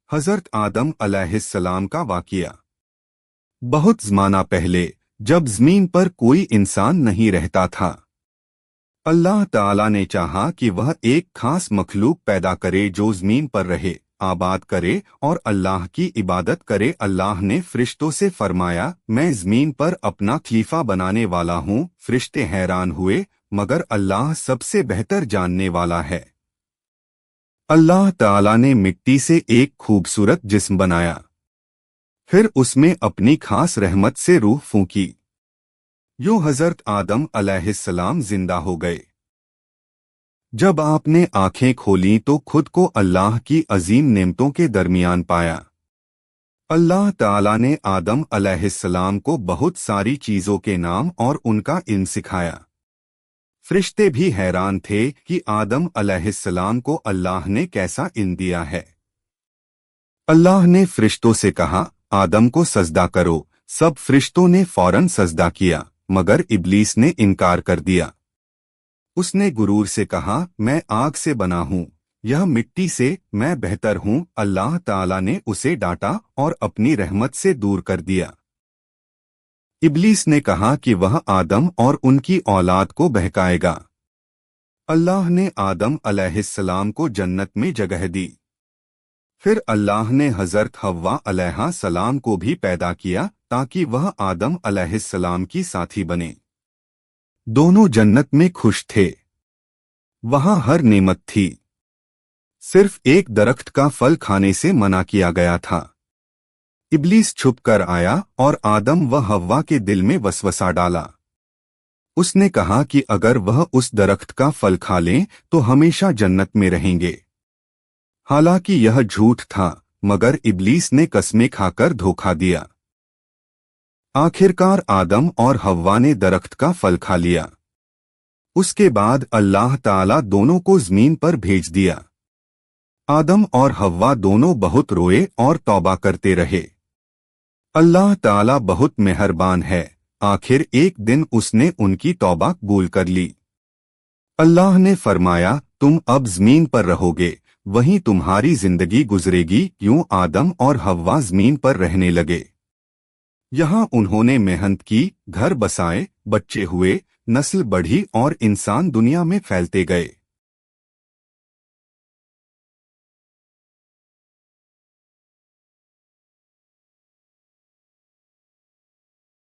हजरत आदम अलैहिस्सलाम का वाक़िया। बहुत ज़माना पहले, जब ज़मीन पर कोई इंसान नहीं रहता था, अल्लाह ताला ने चाहा कि वह एक खास मखलूक पैदा करे जो ज़मीन पर रहे, आबाद करे और अल्लाह की इबादत करे। अल्लाह ने फ़रिश्तों से फरमाया, मैं ज़मीन पर अपना खलीफा बनाने वाला हूँ। फ़रिश्ते हैरान हुए, मगर अल्लाह सबसे बेहतर जानने वाला है। अल्लाह ताला ने मिट्टी से एक खूबसूरत जिस्म बनाया, फिर उसमें अपनी खास रहमत से रूह फूंकी। यूं हजरत आदम अलैहिस्सलाम जिंदा हो गए। जब आपने आंखें खोलीं तो खुद को अल्लाह की अजीम नेमतों के दरमियान पाया। अल्लाह ताला ने आदम अलैहिस्सलाम को बहुत सारी चीज़ों के नाम और उनका इल्म सिखाया। फरिश्ते भी हैरान थे कि आदम अलैहिस्सलाम को अल्लाह ने कैसा इल्म दिया है। अल्लाह ने फरिश्तों से कहा, आदम को सजदा करो। सब फरिश्तों ने फौरन सजदा किया, मगर इब्लीस ने इनकार कर दिया। उसने गुरूर से कहा, मैं आग से बना हूँ, यह मिट्टी से, मैं बेहतर हूँ। अल्लाह ताला ने उसे डांटा और अपनी रहमत से दूर कर दिया। इब्लीस ने कहा कि वह आदम और उनकी औलाद को बहकाएगा। अल्लाह ने आदम अलैहिस्सलाम को जन्नत में जगह दी। फिर अल्लाह ने हजरत हव्वा अलैहिस्सलाम को भी पैदा किया ताकि वह आदम अलैहिस्सलाम की साथी बने। दोनों जन्नत में खुश थे। वहां हर नेमत थी, सिर्फ एक दरख्त का फल खाने से मना किया गया था। इब्लीस छुप कर आया और आदम व हव्वा के दिल में वसवसा डाला। उसने कहा कि अगर वह उस दरख्त का फल खा लें तो हमेशा जन्नत में रहेंगे। हालांकि यह झूठ था, मगर इब्लीस ने कसमें खाकर धोखा दिया। आखिरकार आदम और हव्वा ने दरख्त का फल खा लिया। उसके बाद अल्लाह ताला दोनों को ज़मीन पर भेज दिया। आदम और हव्वा दोनों बहुत रोए और तौबा करते रहे। अल्लाह ताला बहुत मेहरबान है, आखिर एक दिन उसने उनकी तौबा कबूल कर ली। अल्लाह ने फरमाया, तुम अब ज़मीन पर रहोगे, वहीं तुम्हारी जिंदगी गुजरेगी। यूं आदम और हव्वा ज़मीन पर रहने लगे। यहाँ उन्होंने मेहनत की, घर बसाए, बच्चे हुए, नस्ल बढ़ी और इंसान दुनिया में फैलते गए।